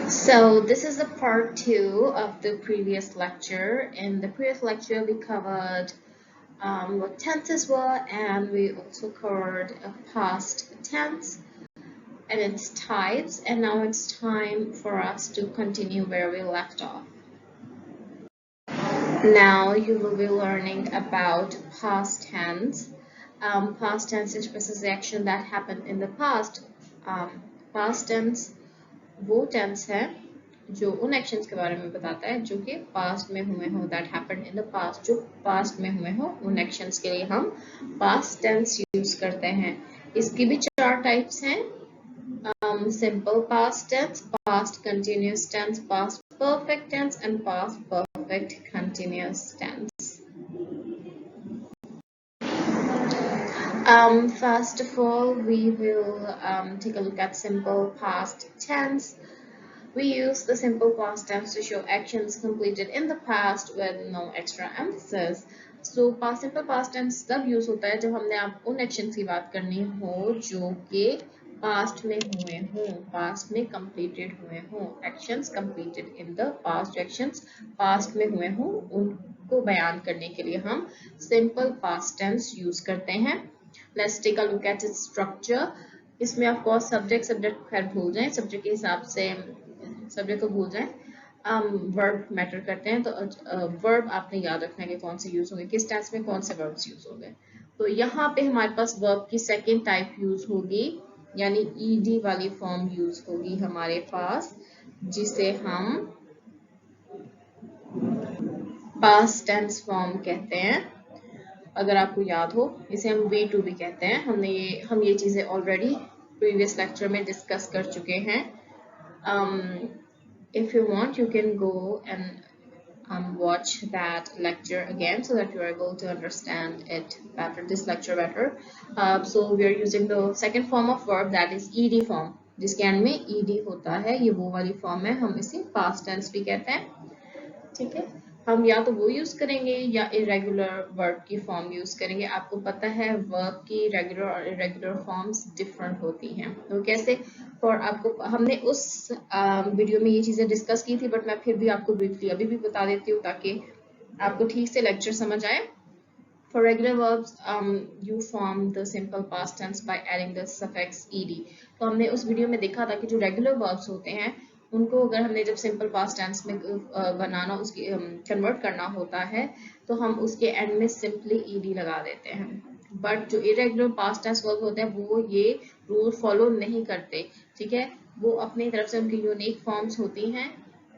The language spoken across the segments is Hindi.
So this is the part 2 of the previous lecture. In the previous lecture, we covered what tenses were, and we also covered a past tense and its types. And now it's time for us to continue where we left off. Now you will be learning about past tense. Past tense expresses the action that happened in the past. Past tense वो टेंस है जो उन एक्शंस के बारे में बताता है जो कि पास्ट में हुए हो, that happened in the past, जो पास्ट में हुए हो उन एक्शंस के लिए हम पास्ट टेंस यूज करते हैं। इसकी भी 4 टाइप्स हैं, simple past tense, past continuous tense, past perfect tense and past perfect continuous tense. First of all, we will take a look at simple past tense. We use the simple past tense to show actions completed in the past with no extra emphasis. So simple past tense तब use होता है जब हमने आप उन actions की बात करनी हो जो कि past में हुए हों, past में completed हुए हों, actions completed in the past, actions past में हुए हों, उनको बयान करने के लिए हम simple past tense use करते हैं। Let's take a look at its structure. इसमें of course subject खैर भूल जाएं, subject के हिसाब से सब्जेक्ट को भूल जाएं। वर्ब मैटर करते हैं, तो वर्ब आपने याद रखना है कि कौन से यूज होंगे, किस टेंस में कौन से वर्ब्स यूज होंगे। तो यहाँ पे हमारे पास वर्ब की सेकंड टाइप यूज होगी, यानी ईडी वाली फॉर्म यूज होगी हमारे पास, जिसे हम पास्ट टेंस फॉर्म कहते हैं। अगर आपको याद हो, इसे हम V2 भी कहते हैं। हम ये चीजें ऑलरेडी प्रीवियस लेक्चर में डिस्कस कर चुके हैं। If you want, you can go and watch that lecture again so that you are able to understand it better, this lecture better. So we are using the second form of verb, that is ed form, जिसके एंड में ed होता है। ये वो वाली फॉर्म है, हम इसे पास्ट टेंस भी कहते हैं। ठीक है, हम या तो वो यूज करेंगे या इरेगुलर वर्ब की फॉर्म यूज करेंगे। आपको पता है वर्ब की रेगुलर और इरेगुलर फॉर्म्स डिफरेंट होती हैं, तो कैसे, और आपको हमने उस वीडियो में ये चीजें डिस्कस की थी, बट मैं फिर भी आपको ब्रीफली अभी भी बता देती हूँ ताकि आपको ठीक से लेक्चर समझ आए। For regular verbs, you form the simple past tense by adding the suffix ed. तो हमने उस वीडियो में देखा था कि जो रेगुलर verbs होते हैं उनको अगर हमने जब सिंपल पास्ट टेंस में बनाना, उसकी कन्वर्ट करना होता है, तो हम उसके एंड में सिंपली ed लगा देते हैं। बट जो इरेगुलर पास्ट टेंस वर्ब होते हैं वो ये रूल फॉलो नहीं करते। ठीक है, वो अपनी तरफ से उनकी यूनिक फॉर्म्स होती हैं।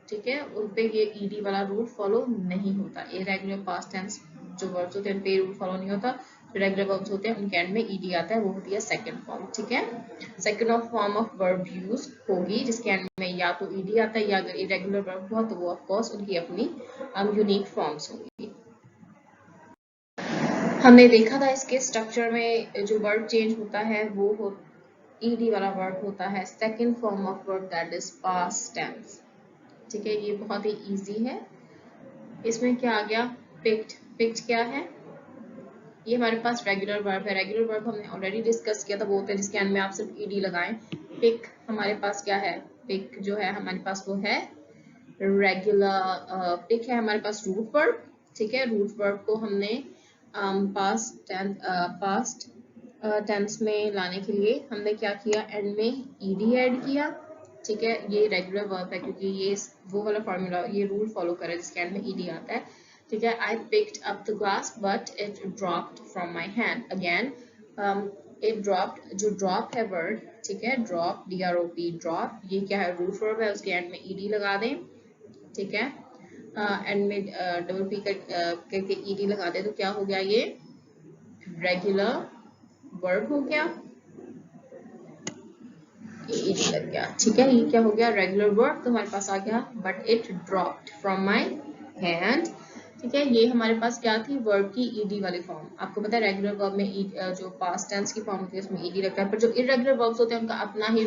ठीक है, उन पे ये ed वाला रूल फॉलो नहीं होता। इरेगुलर पास्ट टेंस जो वर्ब्स होते हैं उन पे रूल फॉलो नहीं होता। जो रेगुलर वर्ब्स होते हैं उनके एंड में ed आता है, वो होती है सेकंड फॉर्म। ठीक है, second of form of verb use होगी जिसके एंड में या तो ed आता है, या अगर इरेगुलर वर्ब हुआ तो वो ऑफ कोर्स उनकी अपनी यूनिक फॉर्म्स होंगी। हमने देखा था इसके स्ट्रक्चर में जो वर्ब चेंज होता है वो ed वाला वर्ब होता है second form of verb, that is past tense. ठीक है, ये बहुत ही इजी है। इसमें क्या आ गया, पिक्ड। पिक्ड क्या है, ये हमारे पास रेगुलर वर्ब है। रेगुलर वर्ब हमने ऑलरेडी डिस्कस किया था, वो होता है जिसके एंड में आप सिर्फ ed लगाएं। पिक हमारे पास क्या है, पिक जो है हमारे पास वो है रेगुलर। पिक है हमारे पास रूट वर्ब। ठीक है, रूट वर्ब को हमने पास्ट टेंस में लाने के लिए हमने क्या किया, एंड में ed ऐड किया। ठीक है, ये रेगुलर वर्ब है क्योंकि ये वो वाला फॉर्मूला, ये रूल फॉलो करे जिसके एंड में ed आता है। ठीक है, I picked up the glass but it dropped from my hand. Again, it dropped, जो drop है word, ठीक है, drop, drop, drop, ये क्या है, root verb है, उसके end में ed लगा दें। ठीक है, एंड में डबल पी करके ed लगा दें तो क्या हो गया, ये रेगुलर वर्ब हो गया, ये ed लग गया। ठीक है, ये क्या हो गया, रेगुलर वर्ब, तो हमारे पास आ गया but it dropped from my hand। ठीक है, ये हमारे पास क्या थी, वर्ब की ed वाली फॉर्म। आपको पता है रेगुलर वर्ब में जो पास्ट टेंस की फॉर्म होती है उसमें ed लगता है, पर जो इरेगुलर वर्ब्स होते हैं उनका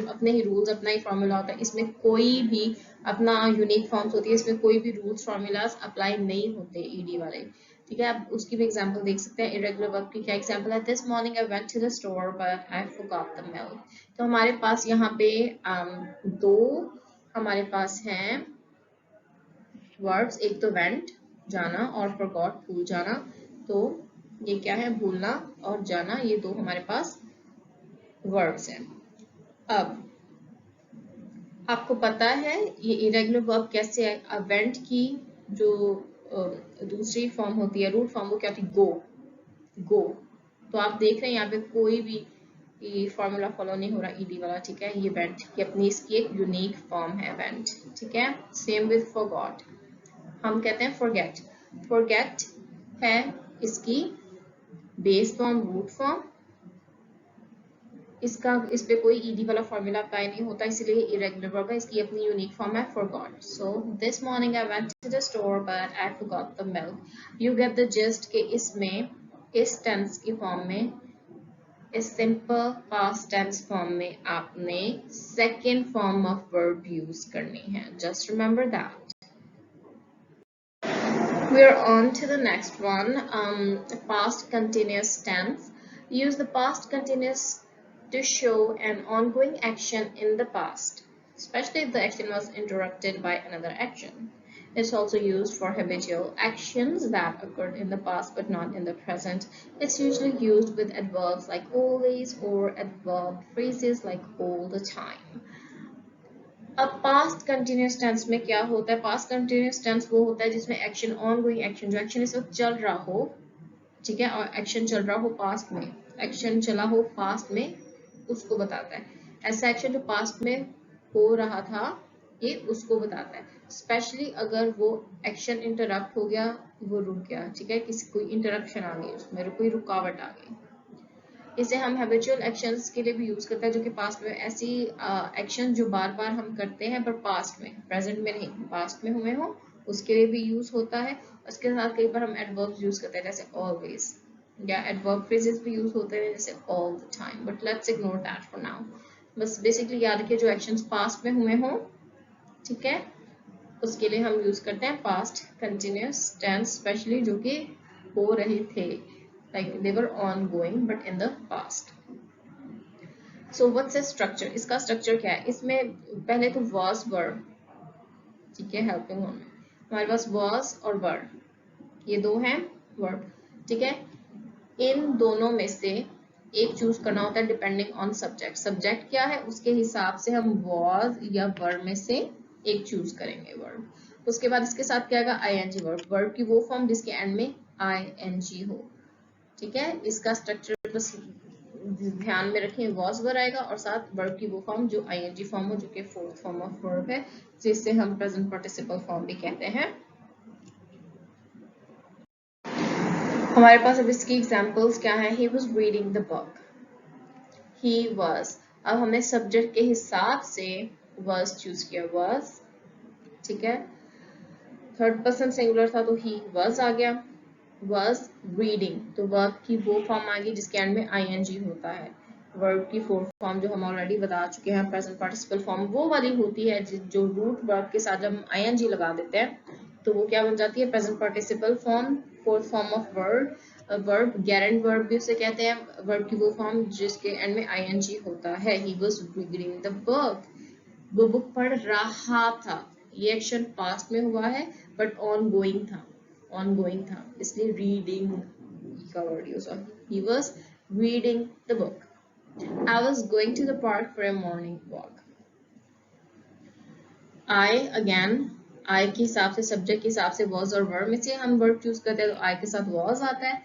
अपने ही रूल्स, अपना ही फॉर्मूला होता है। इसमें कोई भी अपना यूनिक फॉर्म्स होती है, इसमें कोई भी रूल्स फॉर्मूलाज अप्लाई नहीं होते ed वाले। ठीक है, आप उसकी भी एग्जांपल देख सकते हैं। इरेगुलर वर्ब की क्या एग्जांपल है, this morning I went to the store but I forgot the milk. तो हमारे पास यहाँ पे दो हमारे पास हैं वर्ब्स, एक तो वेंट जाना और फॉरगॉट भूल जाना। तो ये क्या है, भूलना और जाना, ये दो हमारे पास वर्ब्स हैं। अब आपको पता है ये इरेगुलर वर्ब कैसे है। वेंट की जो दूसरी फॉर्म होती है, रूट फॉर्म, वो क्या थी, गो। गो। तो आप देख रहे हैं यहाँ पे कोई भी फॉर्मूला फॉलो नहीं हो रहा ईडी वाला, ठीक है। ये वेंट की अपनी इसकी एक यूनिक फॉर्म है वेंट, ठीक है। Same with forgot. हम कहते हैं फॉरगेट। फॉरगेट है इसकी बेस फॉर्म, रूट फॉर्म। इस पे कोई ईडी वाला फॉर्मूला अप्लाई नहीं होता, इसलिए इरेगुलर वर्ब है। इसकी अपनी यूनिक फॉर्म है forgot. So this morning I went to the store but I forgot the milk. You get the gist के इसमें इस टेंस की फॉर्म में, इस सिंपल पास्ट टेंस फॉर्म में आपने second form of verb use करनी है। Just remember that. We are on to the next one. Past continuous tense. Use the past continuous to show an ongoing action in the past, especially if the action was interrupted by another action. It's also used for habitual actions that occurred in the past but not in the present. It's usually used with adverbs like always or adverb phrases like all the time. अब पास्ट कंटिन्यूस टेंस में क्या होता है, पास्ट कंटिन्यूस टेंस वो होता है जिसमें एक्शन, ऑन गोइंग एक्शन, जो एक्शन इस वक्त चल रहा हो, ठीक है, और एक्शन चल रहा हो पास्ट में, एक्शन चला हो पास्ट में, उसको बताता है। ऐसा एक्शन जो पास्ट में हो रहा था, ये उसको बताता है। स्पेशली अगर वो एक्शन इंटरप्ट हो गया, वो रुक गया, ठीक है, किसी कोई इंटरप्शन आ गई, उसमें कोई रुकावट आ गई। इसे हम हैबिचुअल एक्शंस के लिए भी यूज करते हैं, जो कि पास्ट में, ऐसी एक्शन जो बार बार हम करते हैं पर पास्ट में, प्रेजेंट में नहीं, पास्ट में हुए हो, उसके लिए भी यूज होता है। उसके साथ कई बार हम एडवर्ब्स यूज करते हैं, जैसे ऑलवेज, या एडवर्ब फ्रेजेस भी यूज होते हैं जैसे all the time, but let's ignore that for now. बस बेसिकली याद रखिए जो एक्शंस पास्ट में हुए हो, ठीक है, उसके लिए हम यूज करते हैं पास्ट कंटिन्यूस टेंस, स्पेशली जो कि हो रहे थे, like they were ongoing but in the past. So what's the structure? इसका structure क्या है? इसमें पहले तो was were, ठीक है, helping on में हमारे पास was और were, ये दो हैं verb, ठीक है। इन दोनों में से एक चूज करना होता है डिपेंडिंग ऑन सब्जेक्ट। सब्जेक्ट क्या है उसके हिसाब से हम was या were में से एक चूज करेंगे वर्ब। उसके बाद इसके साथ क्या आएगा, ing वर्ब, वर्ब की वो फॉर्म जिसके एंड में ing हो, ठीक है। इसका स्ट्रक्चर बस ध्यान में रखें, वॉज वर आएगा और साथ वर्ब की वो फॉर्म जो आईएनजी फॉर्म हो, जो कि फोर्थ फॉर्म ऑफ वर्ब है, जिससे हम प्रेजेंट पार्टिसिपल फॉर्म भी कहते हैं। हमारे पास अब इसकी एग्जांपल्स क्या है। He was reading the book, he was, अब हमने सब्जेक्ट के हिसाब से वाज चूज किया, वाज, ठीक है। थर्ड पर्सन सिंगुलर था तो ही वाज आ गया। was reading, तो वर्ब की वो फॉर्म आ गई जिसके एंड में ing होता है। वर्ब की फोर्थ फॉर्म जो हम ऑलरेडी बता चुके हैं, प्रेजेंट पार्टिसिपल फॉर्म, वो वाली होती है जो रूट वर्ब के साथ जब हम ing लगा देते हैं तो वो क्या बन जाती है, present participle form, fourth form of verb. Verb gerund verb भी उसे कहते हैं, वर्ब की वो फॉर्म जिसके एंड में ing होता है। He was reading the book, वो बुक पढ़ रहा था, ये एक्शन पास्ट में हुआ है बट ऑन गोइंग था, ongoing था, इसलिए reading का वर्ड यूज हुआ। He was reading the book. I was going to the park for a morning walk. I again, I के हिसाब से, सब्जेक्ट के हिसाब से was और were में से हम वर्ड चूज करते हैं, तो I के साथ was आता है।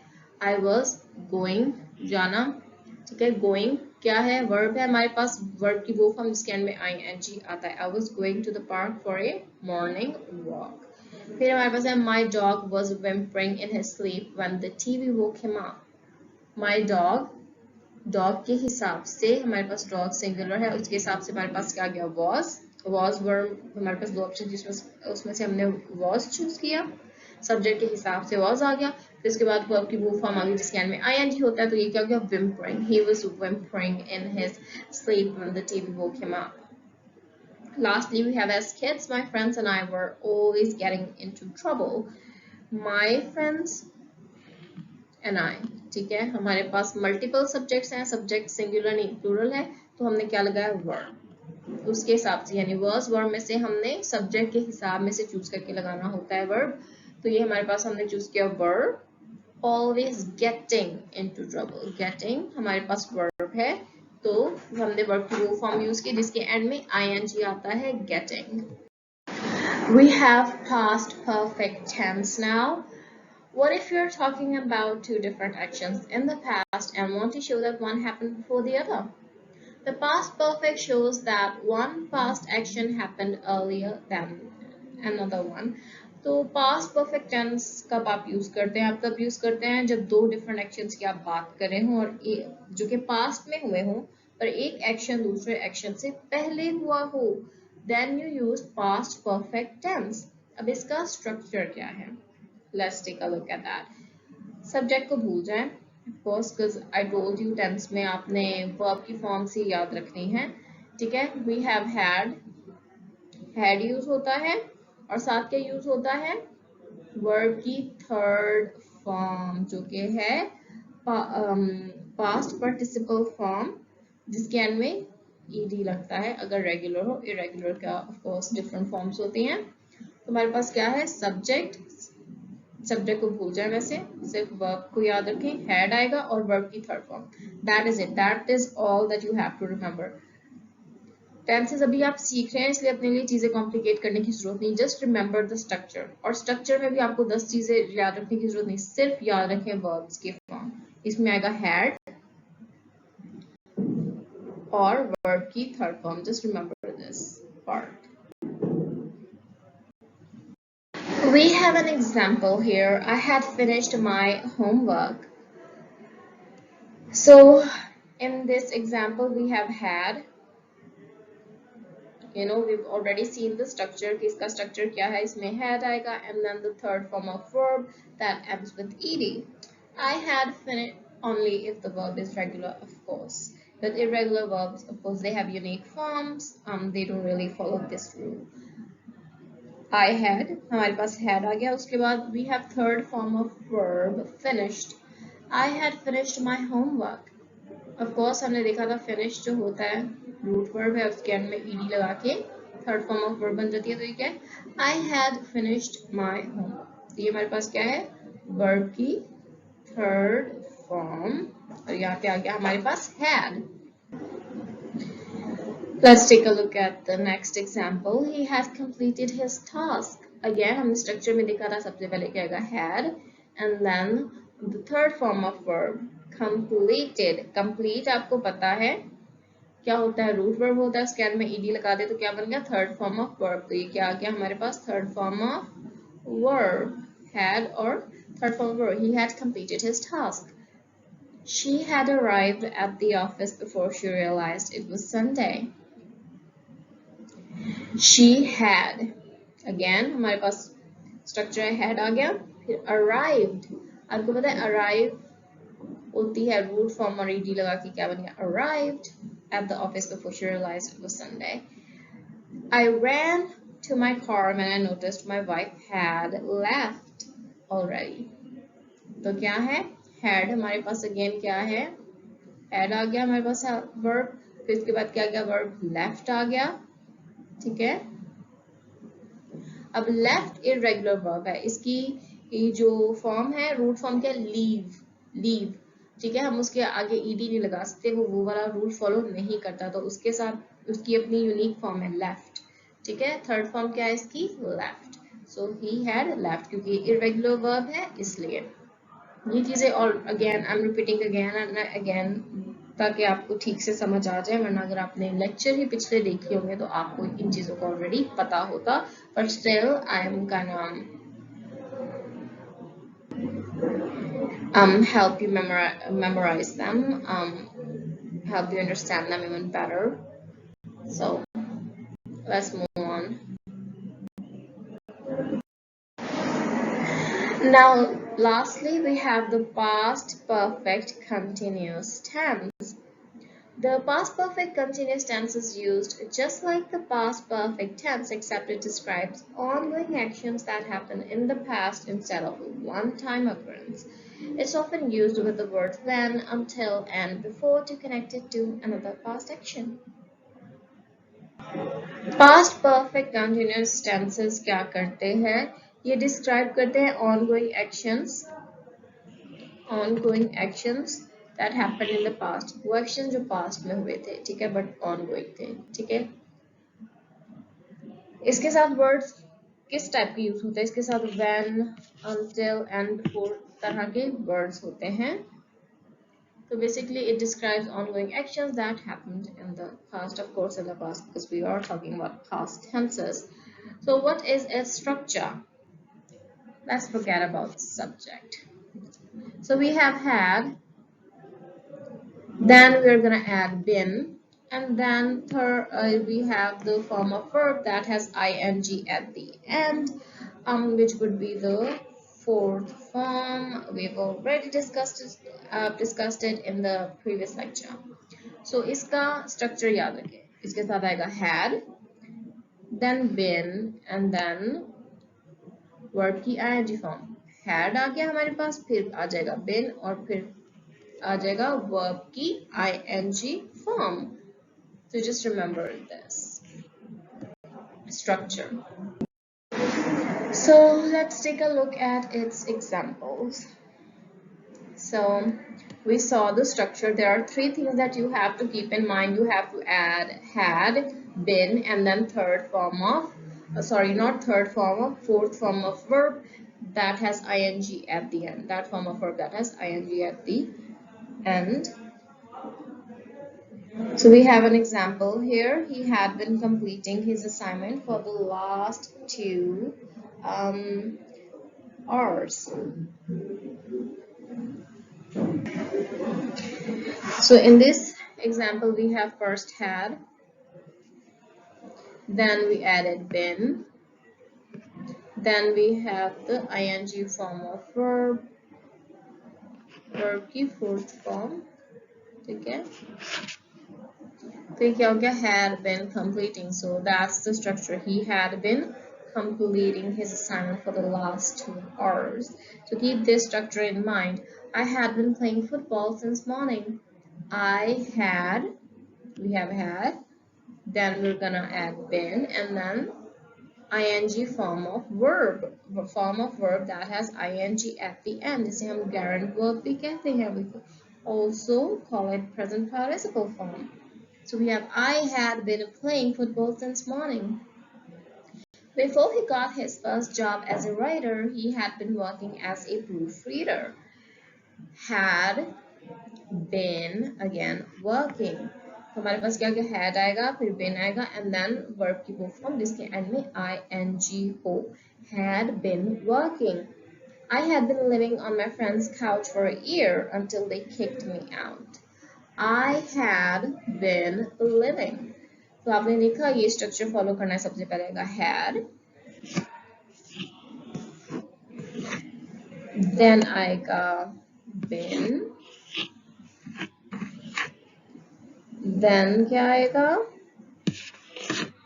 I was going, जाना, ठीक है। going क्या है, वर्ब है हमारे पास, वर्ब की वो फॉर्म जिसके एंड में ing आता है। I was going to the park for a morning walk. फिर हमारे पास है my dog was whimpering in his sleep when the TV woke him up. My dog, dog के हिसाब से हमारे पास dog सिंगुलर है, उसके हिसाब से हमारे पास क्या गया, was verb, हमारे पास दो ऑप्शन जिसमें उसमें से हमने was चूज किया, सब्जेक्ट के हिसाब से was आ गया। फिर उसके बाद वर्ब की वो फॉर्म आ गई जिसके एंड में ing होता है, तो ये क्या हो गया, whimpering. He was whimpering in his sleep when the TV woke him up. Lastly, we have as kids, my friends and I were always getting into trouble. My friends and I, ठीक है, हमारे पास मल्टीपल सब्जेक्ट्स हैं, सब्जेक्ट सिंगुलर नहीं प्लूरल है, तो हमने क्या लगाया, were, उसके हिसाब से, यानी वर्स वर्ब में से हमने सब्जेक्ट के हिसाब में से चूज करके लगाना होता है वर्ब। तो ये हमारे पास हमने चूज किया verb always getting into trouble। getting हमारे पास वर्ब है, तो हमने वर्ब की वो फॉर्म यूज की जिसके एंड में ing आता है, getting। We have past perfect tense now. What if you're talking about two different actions in the past and want to show that one happened before the other? The past perfect shows that one past action happened earlier than another one. तो past perfect tense कब आप यूज करते हैं? आप तब यूज करते हैं जब दो different actions की आप बात कर रहे हो और जो कि past में हुए हों, पर एक action दूसरे action से पहले हुआ हो, then you use past perfect tense। अब इसका structure क्या है? Let's take a look at that. Subject को भूल जाएं, of course, because I told you tense में आपने verb की फॉर्म से याद रखनी है, ठीक है। We have had यूज होता है और साथ क्या यूज होता है? वर्ब की थर्ड फॉर्म जो कि है पास्ट पार्टिसिपल फॉर्म, जिसके एंड में ed लगता है अगर रेगुलर हो। इरेगुलर का ऑफ कोर्स डिफरेंट फॉर्म्स होती हैं। तो हमारे पास क्या है? सब्जेक्ट, सब्जेक्ट को भूल जाए, वैसे सिर्फ वर्ब को याद रखें, हैड आएगा और वर्ब की third form. That is it, that is all that you have to remember. Tenses अभी आप सीख रहे हैं इसलिए अपने लिए चीजें कॉम्प्लिकेट करने की जरूरत नहीं, जस्ट रिमेंबर द स्ट्रक्चर। और स्ट्रक्चर में भी आपको 10 चीजें याद रखने की जरूरत नहीं, सिर्फ याद रखें वर्ब्स की फॉर्म। इसमें आएगा हैड और वर्ब की third form, just remember this part. We have an example here. I had finished my homework. So in this example we have had, we've already seen the structure कि इसका structure क्या है। इसमें had आएगा and then the third form of verb that ends with ed. I had finished only if the verb is regular, of course, but irregular verbs, of course, they have unique forms. They don't really follow this rule. I had, हमारे पास had आ गया, उसके बाद we have third form of verb finished. I had finished my homework. Of course, हमने देखा था finish जो होता है रूट वर्ब है, उसके एंड में ed लगा के थर्ड फॉर्म ऑफ वर्ब बन जाती है। तो ये क्या है? I had finished my homework। तो ये हमारे पास क्या है? वर्ब की थर्ड फॉर्म, और यहाँ पे आ गया हमारे पास had। Let's take a look at the next example. He has completed his task. Again, हमने स्ट्रक्चर में देखा था सबसे पहले क्या आएगा? Had, and then the third form of verb completed। complete आपको पता है क्या होता है? रूट वर्ब होता है, उसके एंड में ed लगा दे तो क्या बन गया? Third form of verb. तो ये क्या आ गया हमारे पास? Third form of verb, had और third form of verb. He had completed his task. She had arrived at the office before she realized it was Sunday. She had, again हमारे पास स्ट्रक्चर है had आ गया, फिर arrived। आपको पता है arrive होती है रूट फॉर्म और ed लगा के क्या बन गया? arrived at the office before she realized it was Sunday. I ran to my car when I noticed my wife had left already. तो क्या है? had हमारे पास अगेन क्या है? had आ गया हमारे पास verb, फिर इसके बाद क्या आ गया? verb left आ गया, ठीक है। अब लेफ्ट इरेगुलर वर्ब है, इसकी जो फॉर्म है रूट फॉर्म क्या? लीव, लीव, ठीक है। हम उसके आगे ed नहीं लगा सकते, वो वाला रूल फॉलो नहीं करता, तो उसके साथ उसकी अपनी यूनिक फॉर्म है लेफ्ट, ठीक है। थर्ड फॉर्म क्या है इसकी? Left. So he had left, क्योंकि इरेगुलर वर्ब है इसलिए। ये चीजें और again I am repeating again and again ताकि आपको ठीक से समझ आ जाए, वरना अगर आपने लेक्चर ही पिछले देखे होंगे तो आपको इन चीजों को ऑलरेडी पता होता, but still I am gonna help you memorize them, help you understand them even better. So let's move on. Now lastly we have the past perfect continuous tense. The past perfect continuous tense is used just like the past perfect tense, except it describes ongoing actions that happen in the past instead of a one-time occurrence. It's often used with the words when, until, and before to connect it to another past action. Past perfect continuous tenses क्या करते हैं? ये डिस्क्राइब करते हैं ongoing actions that happened in the past. वो एक्शन जो पास्ट में हुए थे, ठीक है, बट ongoing थे, ठीक है। इसके साथ वर्ड्स किस टाइप के यूज होते हैं? इसके साथ when, until and before तरह के वर्ड्स होते हैं। So basically it describes ongoing actions that happened in the past, of course in the past, because we are talking about past tenses. So what is its structure? Let's forget about subject. So we have had, then we're gonna add been, and then third we have the form of verb that has ing at the end, which would be the fourth form. We've already discussed it in the previous lecture. So इसका structure याद रखें. इसके साथ आएगा had, then been, and then verb की ing form. Had आ गया हमारे पास, फिर आ जाएगा been और फिर आ जाएगा verb की ing form. So just remember this structure. So let's take a look at its examples. So we saw the structure. There are three things that you have to keep in mind. You have to add had, been, and then third form of, not third form of, fourth form of verb that has ing at the end. That form of verb that has ing at the end. So we have an example here. He had been completing his assignment for the last 2 hours. So in this example, we have first had, then we added been, then we have the ing form of verb की fourth form, ठीक है। तो क्या हो गया? Had been completing. So that's the structure. He had been completing his assignment for the last 2 hours. So keep this structure in mind. I had been playing football since morning. We have had, then we're gonna add been, and then ing form of verb that has ing at the end. इसे हम gerund verb भी कहते हैं. We also call it present participle form. So we have I had been playing football since morning. Before he got his first job as a writer, he had been working as a proofreader. Had been, again, working. तो हमारे पास क्या क्या had आएगा, फिर been आएगा, and then verb की वो form जिसके end में ing हो. Had been working. I had been living on my friend's couch for a year until they kicked me out. I had been living. तो आपने देखा ये स्ट्रक्चर फॉलो करना है. सबसे पहले आएगा had, then आएगा been, then क्या आएगा?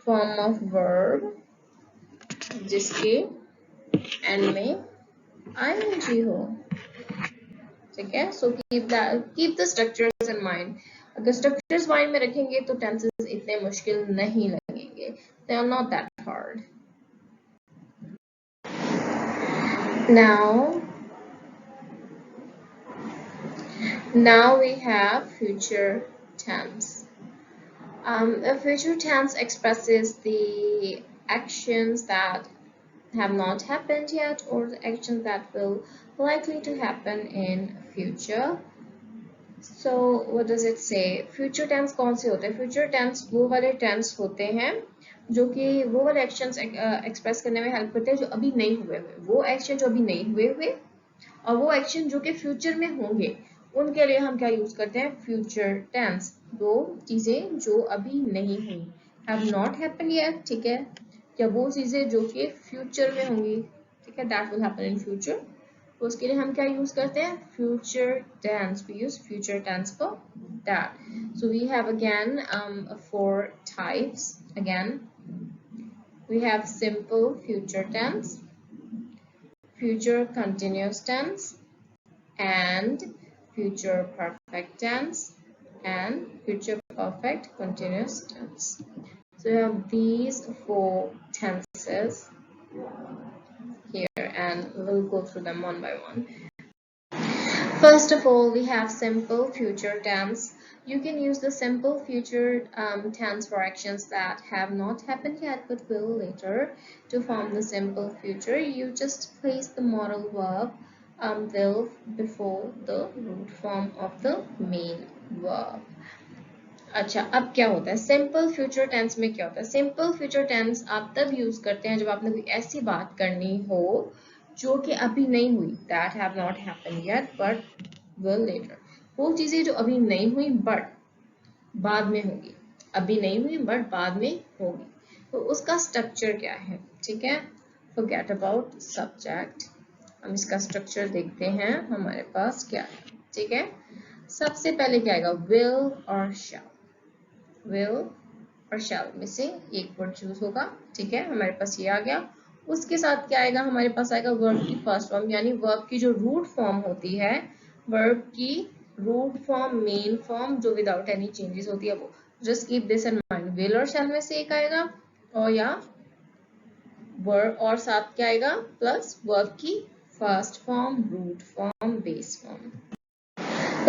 फॉर्म ऑफ वर्ब जिसके एंड में ing हो. ठीक है. So keep the structures in mind. अगर स्ट्रक्चर्स माइंड में रखेंगे तो टेंसेस इतने मुश्किल नहीं लगेंगे. They are not that hard. Now we have future tense. The future tense expresses the actions that have not happened yet or the actions that will likely to happen in future. So what does it say? Future tense कौन से होते हैं? Future tense वो वाले tense होते हैं जो कि वो वाले actions express करने में help करते हैं जो अभी नहीं हुए हुए. वो action जो अभी नहीं हुए हुए और वो action जो कि future में होंगे, उनके लिए हम क्या यूज करते हैं? Future tense. दो चीजें जो अभी नहीं हुई, have not happened yet, ठीक है, या वो चीजें जो कि फ्यूचर में होंगी, ठीक है, that will happen in future. तो उसके लिए हम क्या यूज करते हैं? Future tense. we use future tense for that. So we have again 4 types. Again, we have simple future tense, future continuous tense, and future perfect tense, and future perfect continuous tense. So you have these 4 tenses here, and we'll go through them one by one. First of all, we have simple future tense. You can use the simple future tense for actions that have not happened yet but will later. To form the simple future, you just place the modal verb will before the root form of the main verb. अच्छा, अब क्या होता है सिंपल फ्यूचर टेंस में? क्या होता है सिंपल फ्यूचर टेंस आप तब यूज करते हैं जब आपने कोई ऐसी बात करनी हो जो कि अभी नहीं हुई, that have not happened yet but will later. वो चीजें जो अभी नहीं हुई बट बाद में होगी, अभी नहीं हुई बट बाद में होगी, तो उसका स्ट्रक्चर क्या है? ठीक है, फॉरगेट अबाउट सब्जेक्ट, हम इसका स्ट्रक्चर देखते हैं हमारे पास क्या है। ठीक है, सबसे पहले क्या आएगा? विल और शैल। विल और शैल में से एक वर्ड चूज होगा। ठीक है, हमारे पास ये आ गया। उसके साथ क्या आएगा? हमारे पास आएगा वर्ब की फर्स्ट फॉर्म, यानी वर्ब की जो रूट फॉर्म होती है, वर्ब की रूट फॉर्म, मेन फॉर्म जो विदाउट एनी चेंजेस होती है वो। Just keep this in mind, will और शैल में से एक आएगा और या वर्ब और साथ क्या आएगा? प्लस वर्ब की first form, root form, base form.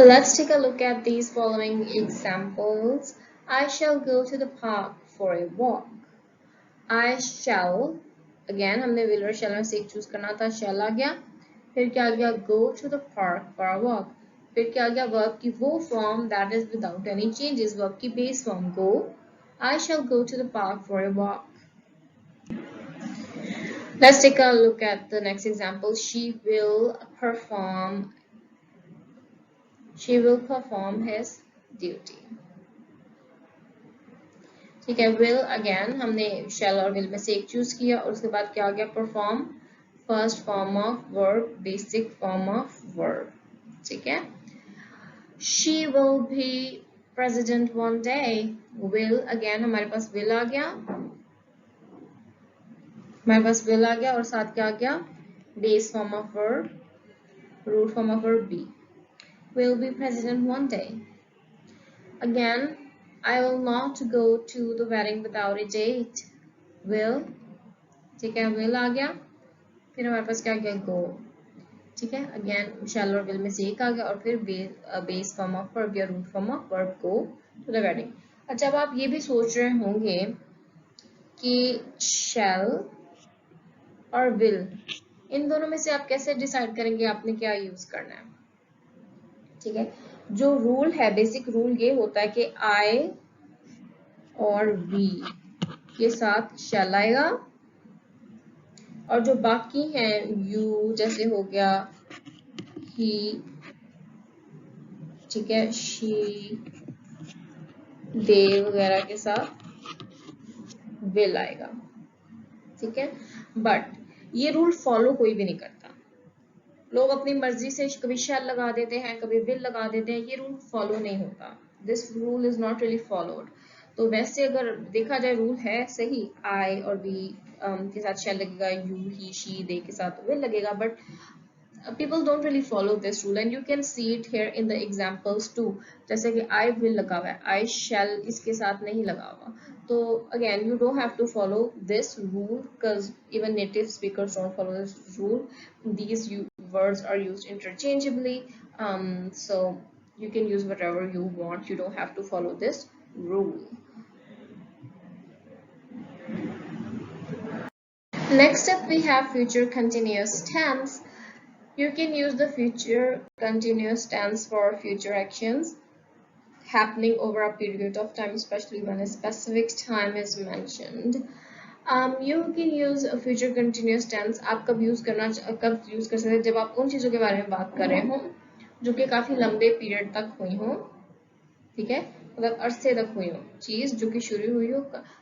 Let's take a look at these following examples. I shall go to the park for a walk. I shall, again हमने will और shall में से एक चूज करना था, shall आ गया। फिर क्या आ गया? go to the park for a walk। फिर क्या आ गया? verb की वो form that is without any changes, verb की base form go। I shall go to the park for a walk. Let's take a look at the next example. She will perform his duty। ठीक है, will अगेन हमने shall और will में से एक चूज किया और उसके बाद क्या आ गया? perform, first form of verb, basic form of verb. ठीक है, she will be president one day। will again हमारे पास will आ गया, हमारे पास will आ गया और साथ क्या आ गया? Base form of verb, root form of verb be। will be president one day। Again, I will not go to the wedding without a date। will, ठीक है, will आ गया, फिर हमारे पास क्या गया? go। ठीक है, अगेन शैल और विल में से एक आ गया और फिर बेस फॉर्म ऑफ वर्ब या root form of verb go to the wedding। अच्छा, अब आप ये भी सोच रहे होंगे कि शैल और विल, इन दोनों में से आप कैसे डिसाइड करेंगे आपने क्या यूज करना है? ठीक है, जो रूल है, बेसिक रूल ये होता है कि आई और वी के साथ शैल आएगा और जो बाकी हैं यू, जैसे हो गया ही, ठीक है, शी, दे वगैरह के साथ विल आएगा। ठीक है, बट ये रूल फॉलो कोई भी नहीं करता। लोग अपनी मर्जी से कभी शैल लगा देते हैं, कभी विल लगा देते हैं, ये रूल फॉलो नहीं होता। This rule is not really followed. तो वैसे अगर देखा जाए रूल है सही, आई और वी के साथ शैल लगेगा, यू, ही, शी, दे के साथ विल लगेगा, but people don't really follow this rule and you can see it here in the examples too। जैसे कि I will लगा हुआ है, I shall इसके साथ नहीं लगा हुआ। तो again you don't have to follow this rule because even native speakers don't follow this rule। These words are used interchangeably, so you can use whatever you want, you don't have to follow this rule। Next up we have future continuous tense। You can use the future continuous tense for future actions happening over a period of time, especially when a specific time is mentioned। You can use a future continuous tense। आप कब यूज कर सकते हैं? जब आप उन चीजों के बारे में बात कर रहे हो जो कि काफी लंबे पीरियड तक हुई हो। ठीक है, मतलब अरसे तक हुई हो चीज जो कि शुरू हुई हो।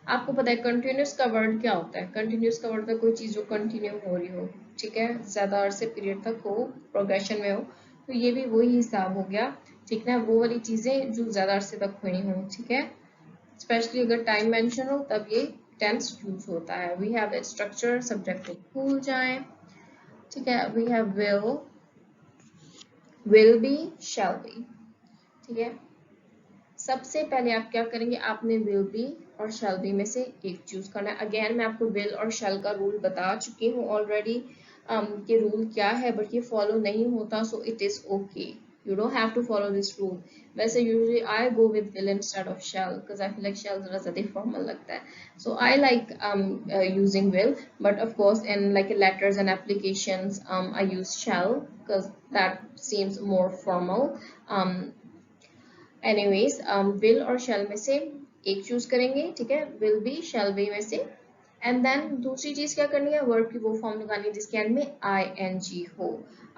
आपको पता है कंटिन्यूस का वर्ड क्या होता है? कंटिन्यूस का वर्ड है कोई चीज जो कंटिन्यू हो रही हो, ठीक है, ज्यादा अरसे पीरियड तक हो, प्रोग्रेशन में हो। तो ये भी वही हिसाब हो गया, ठीक है, वो वाली चीजें जो ज्यादा अरसे तक हुई हो। ठीक है, स्पेशली अगर टाइम मेंशन हो तब ये टेंस यूज होता है। We have a structure, subject को भूल जाए। ठीक है, we have will be, shall be. ठीक है, सबसे पहले आप क्या करेंगे, आपने विल बी और शैल बी में से एक चूज करना है। अगेन मैं आपको विल और शैल का रूल बता चुकी हूँ ऑलरेडी कि रूल क्या है, बट ये फॉलो नहीं होता, so it is okay, you don't have to follow this rule. वैसे usually I go with will instead of shall because I feel like shall ज़रा ज़्यादा formal लगता है, so I like using will, but of course in like letters and applications I use shall because that seems more formal. um, Anyways, will और shall में से एक चूज करेंगे, ठीक है, will be shall be में से, एंड देन दूसरी चीज क्या करनी है, वर्ब की वो फॉर्म लगानी है जिसके एंड में ing हो।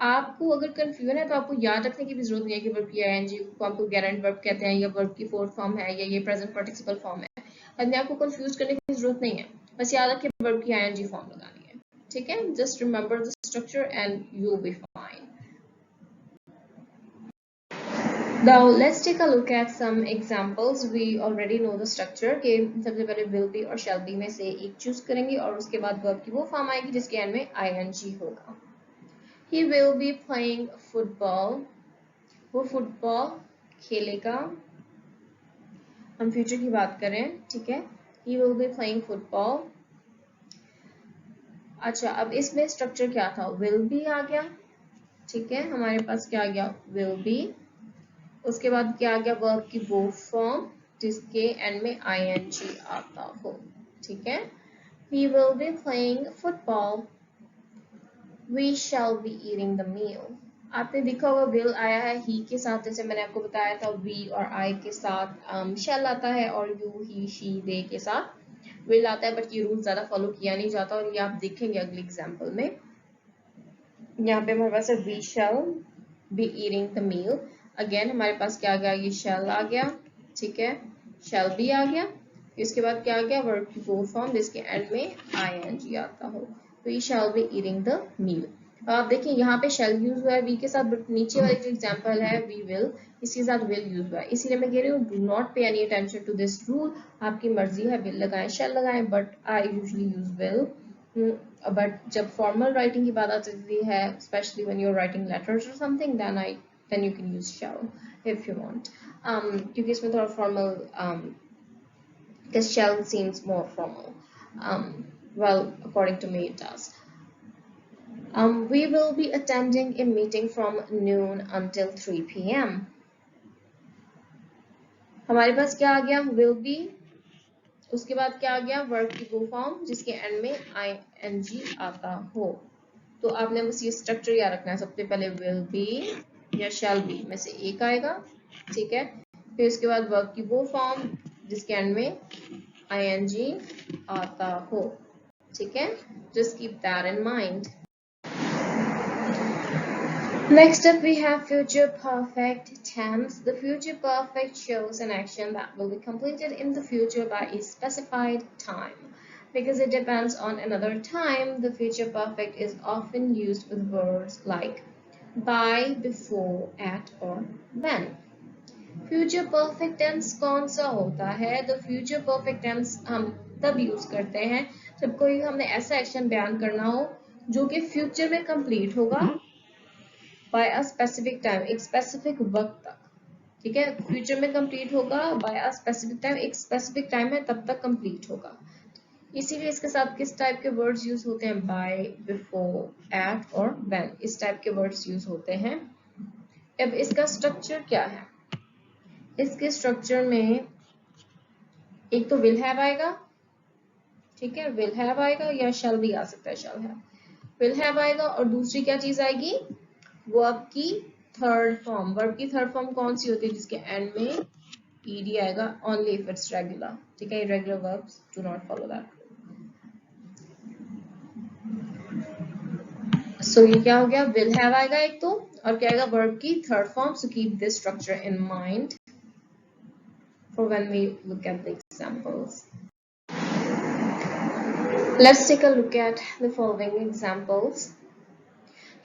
आपको अगर कंफ्यूजन है तो आपको याद रखने की भी जरूरत नहीं है कि वर्ब की ing को आपको गेरेंट वर्ब कहते हैं या वर्ब की फोर्थ फॉर्म है या ये प्रेजेंट पार्टिसिपल फॉर्म है, अपने आपको कंफ्यूज करने की जरूरत नहीं है, बस याद रखिए वर्ब की ing फॉर्म लगानी है, ठीक है। Just remember the structure and you will be fine. Now let's take a look at some examples. We already know the structure कि सबसे पहले will be और shall be में से एक चूज करेंगे और उसके बाद verb की वो फॉर्म आएगी जिसके एंड में ing होगा। He will be playing football. वो फुटबॉल खेलेगा, हम फ्यूचर की बात करें, ठीक है। He will be playing football. अच्छा, अब इसमें स्ट्रक्चर क्या था, will be आ गया, ठीक है, हमारे पास क्या आ गया, will be, उसके बाद क्या आ गया, वर्ब की वो फॉर्म जिसके एंड में ing आता हो, ठीक है। He will be playing football. We shall be eating the meal. आपने देखा होगा will आया है he के साथ, जैसे मैंने आपको बताया था we और I के साथ shall आता है और you, he, she, they के साथ will आता है, बट ये रूल ज्यादा फॉलो किया नहीं जाता और ये आप देखेंगे अगले एग्जाम्पल में। यहाँ पे हमारे पास है we shall be eating the meal। Again हमारे पास क्या आ गया, ये shall आ गया, ठीक है, shall be आ गया, इसके बाद क्या आ गया, वर्ब की वो फॉर्म जिसके एंड में ing आता हो, we shall be eating the meal। आप देखिए यहाँ पे shall यूज हुआ है we के साथ, बट नीचे वाली जो एग्जाम्पल है we will, इसके साथ will यूज हुआ है, इसीलिए मैं कह रही हूँ do not pay any attention to this rule। आपकी मर्जी है will लगाएं shall लगाएं, but I usually use will। But जब फॉर्मल राइटिंग की बात आती है, especially when you are writing letters और something, then you can use shall if you want, क्योंकि इसमें थोड़ा formal, because shall seems more formal, well according to me it does। We will be attending a meeting from noon until 3 p.m. हमारे पास क्या आ गया, will be, उसके बाद क्या आ गया, वर्ब की वो फॉर्म जिसके एंड में ing आता हो। तो आपने बस ये स्ट्रक्चर याद रखना है, सबसे पहले will be या shall be में से एक आएगा, ठीक है, फिर उसके बाद वर्ब की वो फॉर्म जिसके एंड में ing आता हो, ठीक है। Just keep that in mind। Next up we have future perfect tense. The future perfect shows an action that will be completed in the future by a specified time. Because it depends on another time, the future perfect is often used with words like by, before, at or when. Future perfect tense कौन सा होता है? The future perfect tense हम तब यूज करते हैं जब कोई हमने ऐसा एक्शन बयान करना हो जो कि फ्यूचर में कंप्लीट होगा बाय अ स्पेसिफिक टाइम, एक स्पेसिफिक वक्त तक, ठीक है, फ्यूचर में कंप्लीट होगा बाय अ स्पेसिफिक टाइम, एक स्पेसिफिक टाइम है तब तक कंप्लीट होगा। इसीलिए इसके साथ किस टाइप के वर्ड्स यूज होते हैं, बाय, बिफोर, एट और व्हेन, इस टाइप के वर्ड्स यूज होते हैं। अब इसका स्ट्रक्चर क्या है, इसके स्ट्रक्चर में एक तो विल हैव आएगा, ठीक है, विल हैव आएगा या शैल भी आ सकता है, शैल हैव, विल हैव आएगा, और दूसरी क्या चीज आएगी, वर्ब की थर्ड फॉर्म। वर्ब की थर्ड फॉर्म कौन सी होती है, जिसके एंड में ed आएगा, ओनली इफ इट्स रेगुलर, ठीक है, irregular verbs do not follow that. So ये क्या हो गया, विल हैव आएगा एक तो, और क्या आएगा, वर्ब की third form. So keep this structure in mind for when we look at the examples. Let's take a look at the following examples.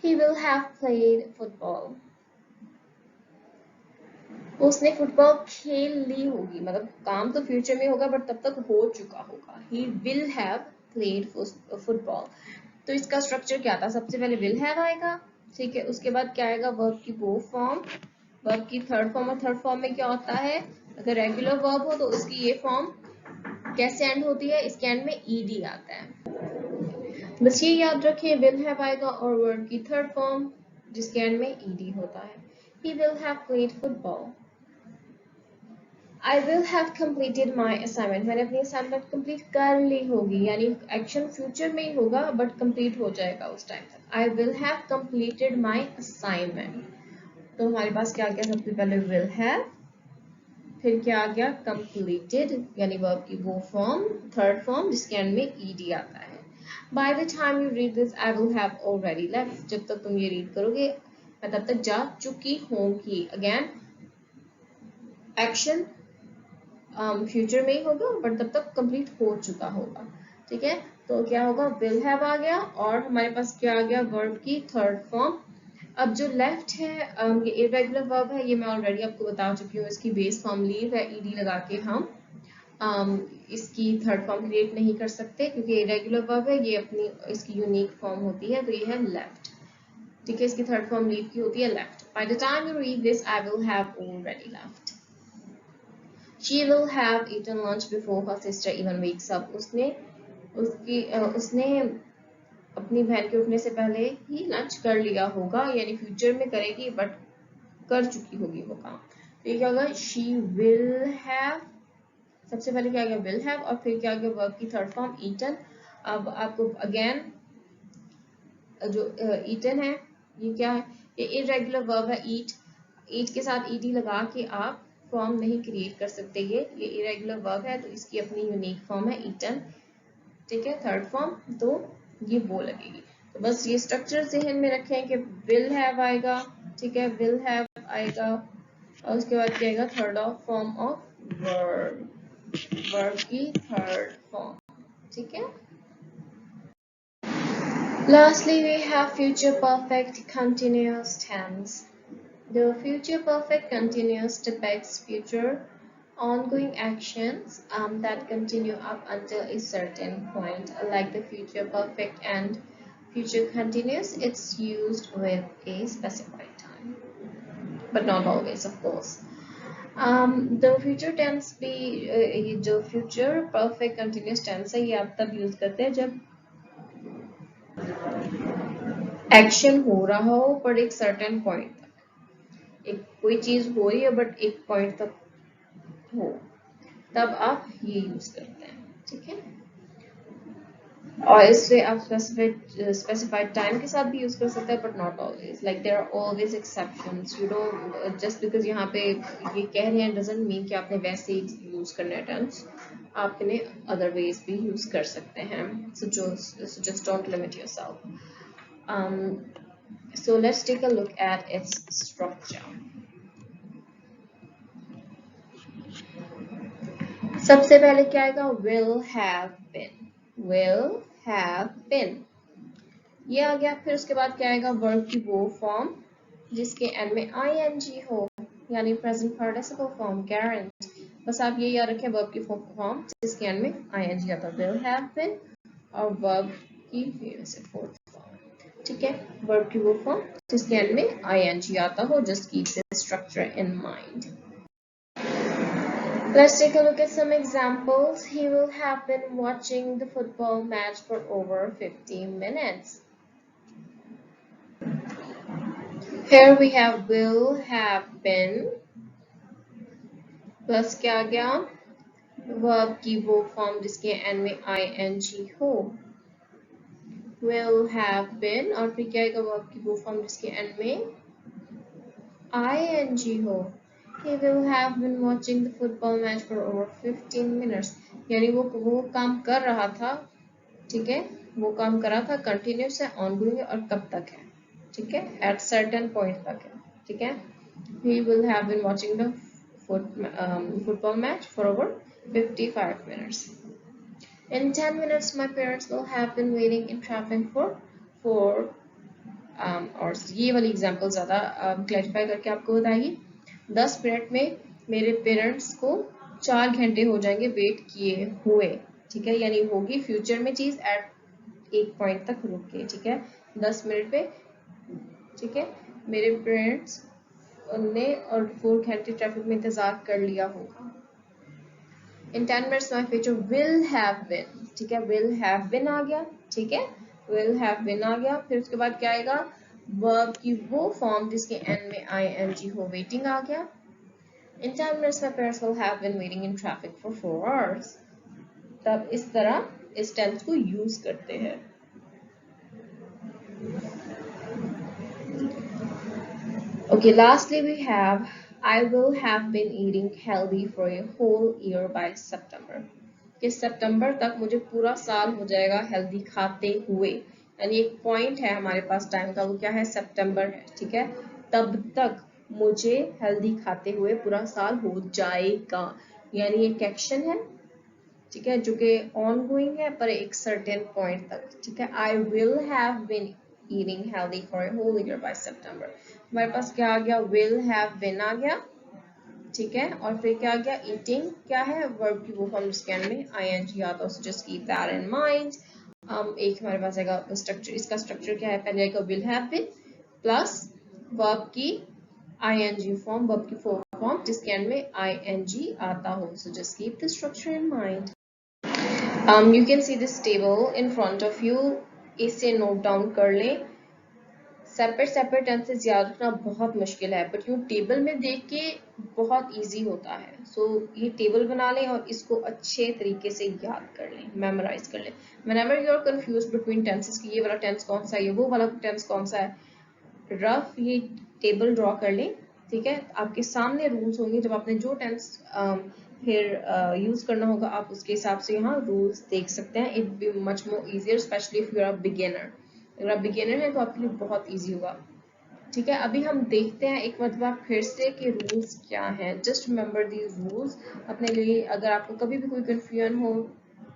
He will have played football. उसने फुटबॉल खेल ली होगी, मतलब काम तो फ्यूचर में होगा बट तब तक हो चुका होगा। He will have played football। तो इसका स्ट्रक्चर क्या था, सबसे पहले will have आएगा, ठीक है, उसके बाद क्या आएगा, वर्ब की वो फॉर्म, वर्ब की थर्ड फॉर्म, और थर्ड फॉर्म में क्या होता है, अगर रेगुलर वर्ब हो तो उसकी ये फॉर्म कैसे एंड होती है, इसके एंड में ed आता है। बस ये याद रखें, will have आएगा और वर्ब की थर्ड फॉर्म जिसके एंड में ed होता है। He will have played football. I will have completed my assignment. मैंने अपनी असाइनमेंट कंप्लीट कर ली होगी, यानी एक्शन फ्यूचर में ही होगा बट कंप्लीट हो जाएगा उस टाइम तक। I will have completed my assignment. तो हमारे पास क्या आ गया, सबसे पहले will have, फिर क्या आ गया completed, यानी वर्ब की वो फॉर्म, थर्ड फॉर्म जिसके एंड में ed आता है। By the time you read this, I will have already left. जब तक तुम ये रीड करोगे मैं तब तक जा चुकी होंगी। अगेन एक्शन फ्यूचर में ही होगा बट तब तक कंप्लीट हो चुका होगा। ठीक है, तो क्या होगा, विल हैव आ गया और हमारे पास क्या आ गया, वर्ब की थर्ड फॉर्म। अब जो लेफ्ट है ये इरेगुलर वर्ब है, ये मैं ऑलरेडी आपको बता चुकी हूँ। इसकी बेस फॉर्म लीव है, ed लगा के हम इसकी थर्ड फॉर्म क्रिएट नहीं कर सकते क्योंकि इरेगुलर वर्ब है, ये अपनी इसकी यूनिक फॉर्म होती है, तो ये है लेफ्ट। ठीक है, इसकी थर्ड फॉर्म लीव की होती है left. By the time you read this, I will have already left. She will have eaten lunch before her sister even wakes up. उसने अपनी बहन के उठने से पहले ही लंच कर लिया होगा, यानी फ्यूचर में करेगी बट कर चुकी होगी वो काम। तो ये क्या होगा, she will have, सबसे पहले क्या आ गया will have और फिर क्या आ गया वर्ब की थर्ड फॉर्म eaten। अब आपको अगेन जो eaten है ये क्या है, ये इरेगुलर वर्ब है eat के साथ ed लगा के आप फॉर्म नहीं क्रिएट कर सकते। ये इरेगुलर वर्ब है तो इसकी अपनी यूनिक फॉर्म है ईटन। ठीक है, थर्ड फॉर्म, तो ये वो लगेगी। तो बस ये स्ट्रक्चर ज़हन में रखें कि विल हैव आएगा, ठीक है, विल हैव आएगा और उसके बाद क्या आएगा, third of form of verb, verb की थर्ड फॉर्म। ठीक है, lastly we have future perfect continuous tense. The future perfect continuous depicts future ongoing actions that continue up until a certain point. Like the future perfect and future continuous, it's used with a specified time, but not always, of course. The future tense भी ये जो future perfect continuous tense है, ये आप तब यूज करते हैं जब एक्शन हो रहा हो पर एक सर्टेन पॉइंट तक, एक कोई चीज हो रही है बट एक पॉइंट तक हो, तब आप ये यूज करते हैं। ठीक है, और इससे आप स्पेसिफाइड टाइम के साथ भी यूज कर सकते हैं but not always, like there are always exceptions. You don't just because यहाँ पे ये कह रहे हैं डजंट मीन कि आपने वैसे ही यूज करना है टेंस, आपने अदर वेज भी यूज कर सकते हैं। So just don't limit yourself. So let's take a look at its structure. सबसे पहले क्या आएगा, will have been, will have been, ये आ गया। फिर उसके बाद क्या आएगा, वर्ब की वो फॉर्म जिसके एंड में ing हो, यानी प्रेजेंट पार्टिसिपल फॉर्म, guarant। बस आप ये याद रखें, वर्ब की फॉर्म जिसके एंड में ing आता है, will have been, और वर्ब की से फोर्थ फॉर्म। ठीक है, वर्ब की वो फॉर्म जिसके एंड में ing आता हो। Just keep this structure in mind. Let's take a look at some examples. He will have been watching the football match for over 15 minutes. Here we have will have been plus क्या आ गया, verb की वो फॉर्म जिसके एंड में ing हो, will have been, और फिर क्या आएगा, verb की वो फॉर्म जिसके एंड में ing हो। He will have been watching the football match for over 15 minutes, यानी वो काम कर रहा था। ठीक है, वो काम कर रहा था, कंटिन्यूस है, ऑनगोइंग है और कब तक है। ठीक है, एट सर्टेन पॉइंट तक है। ठीक है, he will have been watching the football match for over 55 minutes. In 10 minutes my parents will have been waiting in traffic for 4 hours. ये वाली एग्जांपल ज़्यादा क्लैरिफाई करके आपको बताएगी। 10 मिनट में मेरे पेरेंट्स को 4 घंटे हो जाएंगे वेट किए हुए। ठीक है, यानी होगी फ्यूचर में चीज एट एक पॉइंट तक रुक के। ठीक है, 10 मिनट पे, ठीक है, मेरे पेरेंट्स ने और 4 घंटे ट्रैफिक में इंतजार कर लिया होगा। In 10 minutes my future will have been, ठीक है, will have been आ गया, ठीक है, will have been आ गया। फिर उसके बाद क्या आएगा, verb की वो फॉर्म जिसके end में ing हो, waiting आ गया। In 10 minutes my parents will have been waiting in traffic for 4 hours। तब इस तरह इस टेंस को यूज करते हैं। Okay, lastly we have I will have been eating healthy for a whole year by September। कि सितंबर तक मुझे पूरा साल हो जाएगा हेल्दी खाते हुए, यानी एक पॉइंट है हमारे पास टाइम का, वो क्या है, सितंबर है, ठीक है। तब तक मुझे हेल्दी खाते हुए पूरा साल हो जाएगा, यानी एक एक्शन है, ठीक है, जो कि ऑन गोइंग है पर एक सर्टेन पॉइंट तक, ठीक है। I will have been eating healthy for a whole year by September. हमारे पास क्या आ गया, विल हैव बीन आ गया, ठीक है, और फिर क्या आ गया, ईटिंग क्या है, वर्ब की वो फॉर्म जिसके एंड में आईएनजी आता है, सो just keep that in mind. एक हमारे पास आएगा स्ट्रक्चर, इसका स्ट्रक्चर क्या है, पहले आएगा will have been plus verb की आईएनजी फॉर्म, वर्ब की फॉर्म जिसके एंड में आईएनजी आता हो, so just keep the structure in mind. You can see this table in front of you, इसे नोट डाउन कर लें। सेपरेट टेंसेस याद रखना बहुत मुश्किल है, बट यूँ टेबल में देख के बहुत इजी होता है। सो ये टेबल बना लें और इसको अच्छे तरीके से याद कर लें, मेमोराइज कर लें। Whenever you are confused between tenses कि ये वाला टेंस कौन सा है, वो वाला टेंस कौन सा है, रफ ये टेबल ड्रॉ कर लें, ठीक है। आपके सामने रूल्स होंगे, जब आपने जो टेंस फिर यूज करना होगा आप उसके हिसाब से यहाँ रूल्स देख सकते हैं। It be much more easier, specially if you are beginner. अगर आप बिगिनर हैं तो आपके लिए बहुत इजी होगा, ठीक है। अभी हम देखते हैं एक मरतबा फिर से कि रूल्स क्या हैं। जस्ट रिमेंबर दीज रूल्स अपने लिए, अगर आपको कभी भी कोई कंफ्यूजन हो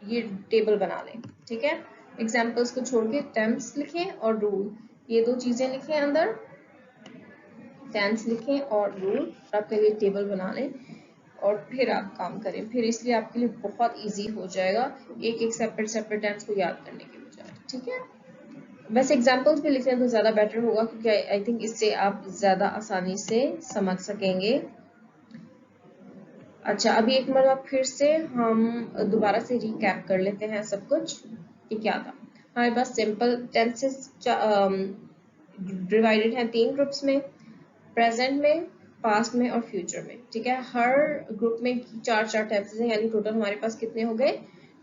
ये टेबल बना लें, ठीक है। एग्जाम्पल्स को छोड़ के टेंस लिखें और रूल, ये दो चीजें लिखें अंदर, टेंस लिखें और रूल, अपने लिए टेबल बना लें और फिर आप काम करें। फिर इसलिए आपके लिए बहुत इजी हो जाएगा एक एक सेपरेट टेंस को याद करने के बजाय, ठीक है। वैसे एग्जाम्पल्स भी लिखें तो ज़्यादा बेटर होगा, क्योंकि आई थिंक इससे आप ज़्यादा आसानी से समझ सकेंगे। अच्छा, अभी एक बार फिर से हम दोबारा से रिकैप कर लेते हैं सब कुछ कि क्या था। हमारे पास सिंपल टेंसेस डिवाइडेड हैं 3 ग्रुप्स में, प्रेजेंट में, पास्ट में और फ्यूचर में, ठीक है। हर ग्रुप में 4 टेंसेस हैं, यानी टोटल हमारे पास कितने हो गए,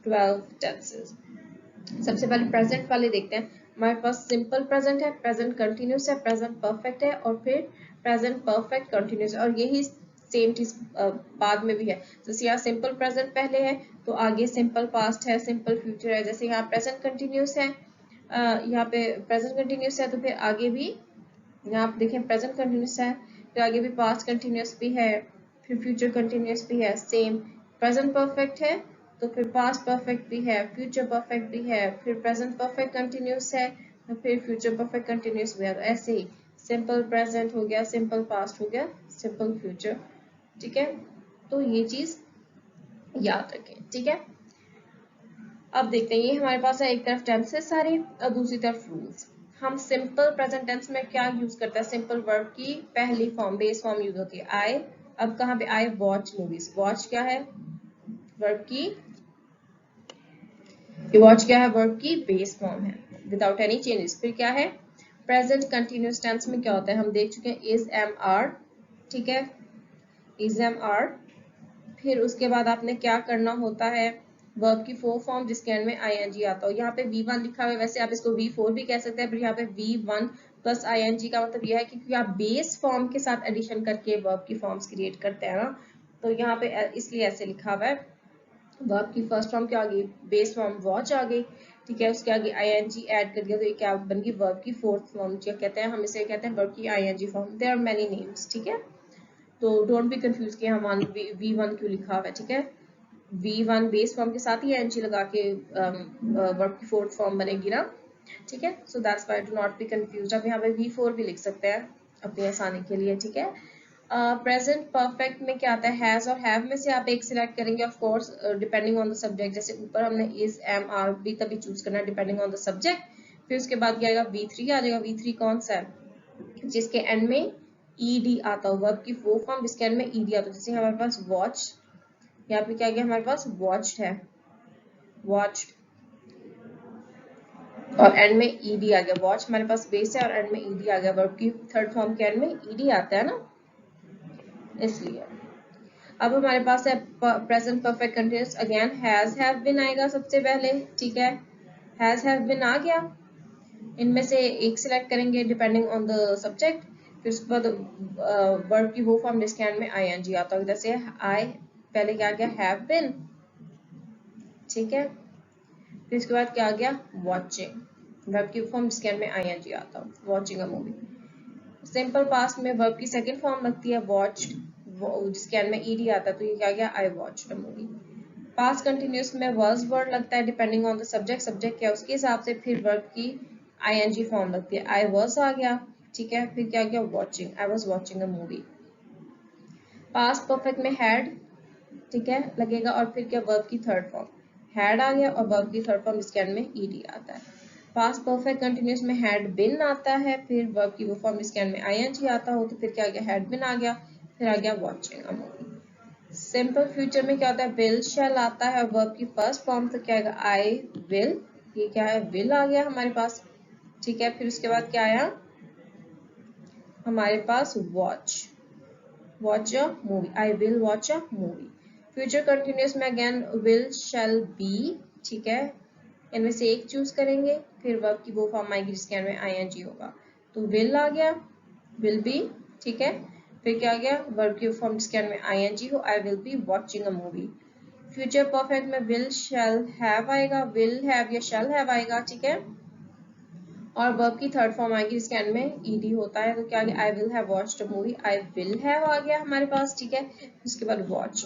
12 टेंसेस। सबसे पहले प्रेजेंट वाले देखते हैं। हमारे पास सिंपल प्रेजेंट है, प्रेजेंट कंटिन्यूस है, प्रेजेंट परफेक्ट है और फिर प्रेजेंट परफेक्ट कंटिन्यूस है, और यही सेम चीज बाद में भी है। जैसे यहाँ सिंपल प्रेजेंट पहले है तो आगे सिंपल पास्ट है, सिंपल फ्यूचर है। जैसे यहाँ प्रेजेंट कंटिन्यूस है, यहाँ पे प्रेजेंट कंटिन्यूस है तो फिर आगे भी, यहाँ आप देखें प्रेजेंट कंटिन्यूस है फिर आगे भी पास्ट कंटिन्यूस भी है, फिर फ्यूचर कंटिन्यूस भी है। सेम प्रेजेंट परफेक्ट है तो फिर पास्ट परफेक्ट भी है, फ्यूचर परफेक्ट भी है, फिर प्रेजेंट परफेक्ट कंटिन्यूस है तो फिर फ्यूचर परफेक्ट कंटिन्यूस भी है। तो ऐसे ही सिंपल प्रेजेंट हो गया, सिंपल पास्ट हो गया, सिंपल फ्यूचर, ठीक है। तो ये चीज याद रखें, ठीक है। अब देखते हैं, ये हमारे पास है एक तरफ टेंसेस सारे और दूसरी तरफ रूल्स। हम सिंपल प्रेजेंट टेंस में क्या यूज करते हैं, सिंपल वर्ब की पहली फॉर्म, बेस फॉर्म यूज होती है आई। अब कहाँ पे, आई वॉच मूवीज, वॉच क्या है, वर्ब की, वॉच क्या है, वर्ब की बेस फॉर्म है विदाउट एनी चेंजेस। फिर क्या है, प्रेजेंट कंटिन्यूअस टेंस में क्या होता है, हम देख चुके हैं, इज एम आर, ठीक है, इज एम आर। फिर उसके बाद आपने क्या करना होता है, वर्ब की 4 फॉर्म जिसके एंड में आईएनजी आता हो। यहाँ पे V1 लिखा हुआ है, वैसे आप इसको V4 भी कह सकते हैं, पर यहाँ पे V1 प्लस आईएनजी का मतलब यह है कि क्योंकि आप बेस फॉर्म के साथ एडिशन करके वर्ब की फॉर्म्स क्रिएट करते हैं ना, तो यहाँ पे इसलिए ऐसे लिखा हुआ है। वर्ब की फर्स्ट फॉर्म क्या आ गई, बेस फॉर्म वॉच आ गई, ठीक है, उसके आगे आईएनजी ऐड कर दिया तो ये क्या बन गई, वर्ब की 4th फॉर्म, क्या कहते हैं हम इसे, कहते हैं वर्ब की ING form. There are many names, ठीक है, तो डोंट बी कंफ्यूज कि हम V1 क्यों लिखा हुआ है, ठीक है। V1 बेस फॉर्म के साथ ही एनजी लगा के वर्ब की 4th फॉर्म बनेगी ना, ठीक है। So that's why do not be confused. अब यहाँ पे V4 भी लिख सकते हैं अपनी आसानी के लिए, ठीक है। प्रेजेंट परफेक्ट में क्या आता है, हैज और हैव में से आप एक सिलेक्ट करेंगे, of course depending on the subject. जैसे ऊपर हमने इज एम आर भी तभी चूज करना है डिपेंडिंग ऑन द सब्जेक्ट। फिर उसके बाद क्या आएगा, V3 आ जाएगा। V3 कौन सा है, जिसके एंड में ईडी आता हो, वर्ब की वो फॉर्म जिसके एंड में ईडी आता हो, जैसे हमारे पास वॉच, यहाँ पे क्या गया हमारे पास वॉच्ड है, वॉच्ड, और एंड में ईडी आ गया, वॉच हमारे पास बेस है और एंड में ईडी आ गया, वर्ब की थर्ड फॉर्म के एंड में ईडी आता है ना, इसलिए। अब हमारे पास है present perfect continuous, again has have been आएगा सबसे पहले, ठीक है, हैज हैव बीन आ गया, इनमें से एक सिलेक्ट करेंगे डिपेंडिंग ऑन द सब्जेक्ट, फिर उसके बाद वर्ब की वो फॉर्म जिसके एंड में आईएनजी आता है, जैसे आई पहले क्या गया हैव बीन, ठीक है, फिर इसके बाद क्या आ गया वॉचिंग, वर्ब की फॉर्म जिसके एंड में आईएनजी आता है, watching a movie. Simple past में वर्ब की सेकंड फॉर्म लगती है वॉच्ड, जिसके एंड में ईडी आता है, तो ये क्या गया I watched a movie. Past continuous में वाज वर्ड लगता है depending on the subject, subject क्या उसके हिसाब से फिर वर्ब की आईएनजी फॉर्म लगती है, आई वाज आ गया, ठीक है, फिर क्या गया watching, I was watching a movie. Past perfect में हैड, ठीक है, लगेगा, और फिर क्या वर्ब की थर्ड फॉर्म हैड आ गया, और वर्ब की थर्ड फॉर्म इसके एंड में ईडी आता है। पास्ट परफेक्ट कंटिन्यूअस में हैड बिन आता है, फिर वर्ब की वो फॉर्म इसके एंड में आईएनजी आता हो, तो फिर क्या आ गया हैड बिन आ गया, फिर आ गया watching a movie. Simple future में क्या होता है विल शैल आता है, और वर्ब की फर्स्ट फॉर्म तो क्या आएगा आई विल, ये क्या है विल आ गया हमारे पास, ठीक है, फिर उसके बाद क्या आया हमारे पास watch, watch a movie, I will watch a movie. Future continuous में अगेन विल शैल बी, ठीक है, इनमें से एक चूज करेंगे, फिर वर्ब की वो फॉर्म आएगी जिसके एंड में आईएनजी होगा, तो विल आ गया, विल बी, ठीक है, फिर क्या आ गया वर्ब की फॉर्म जिसके एंड में आईएनजी हो, I will be watching a movie. Future perfect में विल शैल हैव आएगा, विल हैव या शैल हैव आएगा, ठीक है, और वर्ब की थर्ड फॉर्म आएगी जिसके एंड में ईडी होता है, तो क्या आ गया I will have watched a movie, I will have आ गया हमारे पास, ठीक है, उसके बाद watch.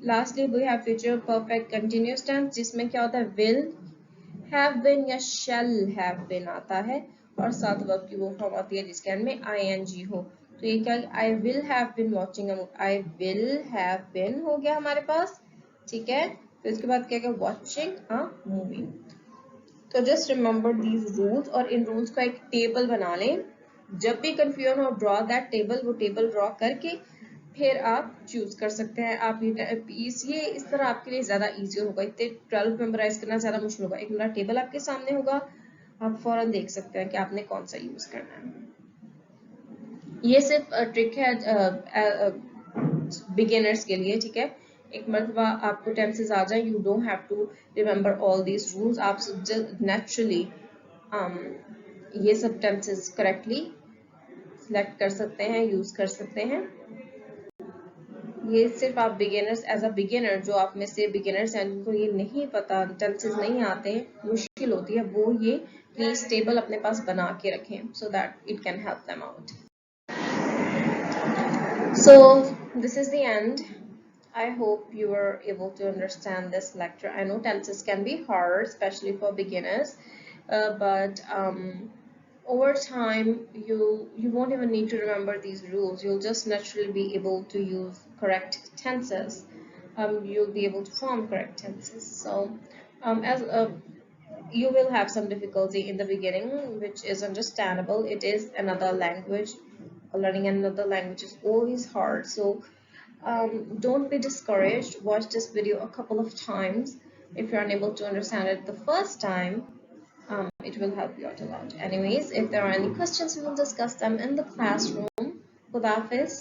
Lastly we have future perfect continuous tense, जिसमें क्या होता है विल हैव बीन या शैल हैव बीन आता है, और साथ वर्ब की वो फॉर्म आती है जिसके एंड में आईएनजी हो, तो ये क्या I will have been watching a movie, I will have been हो गया हमारे पास, ठीक है, फिर उसके बाद क्या वॉचिंग अ मूवी। तो जस्ट रिमेंबर दीज रूल्स, और इन रूल्स का एक टेबल बना लें, जब भी कंफ्यूजन हो ड्रॉ दैट टेबल, वो टेबल ड्रॉ करके फिर आप चूज कर सकते हैं। आप ये इस तरह आपके लिए ज्यादा इजी होगा, इतने 12 मेमोराइज करना ज्यादा मुश्किल होगा, एक मेरा टेबल आपके सामने होगा, आप फौरन देख सकते हैं कि आपने कौन सा यूज करना है। ये सिर्फ ट्रिक है बिगिनर्स के लिए, ठीक है, एक मरतबा आपको टेंसेस आ जाए, you don't have to remember all these rules, आप नेचुरली ये सब टेंसेस करेक्टली सिलेक्ट कर सकते हैं, यूज कर सकते हैं। ये सिर्फ आप बिगिनर्स, एज अ बिगिनर, जो आप में से बिगिनर्स हैं जिनको ये नहीं पता, टेंसेस नहीं आते, मुश्किल होती है, वो ये प्लीज टेबल अपने पास बना के रखें, so that it can help them out. So this is the end. I hope you were able to understand this lecture. I know tenses can be hard, especially for beginners, but over time you won't even need to remember these rules. You'll just naturally be able to use correct tenses. You'll be able to form correct tenses. So as you will have some difficulty in the beginning, which is understandable. It is another language. Learning another language is always hard, so don't be discouraged. Watch this video a couple of times. If you're unable to understand it the first time, it will help you out a lot. Anyways, if there are any questions, we will discuss them in the classroom. Khudafis.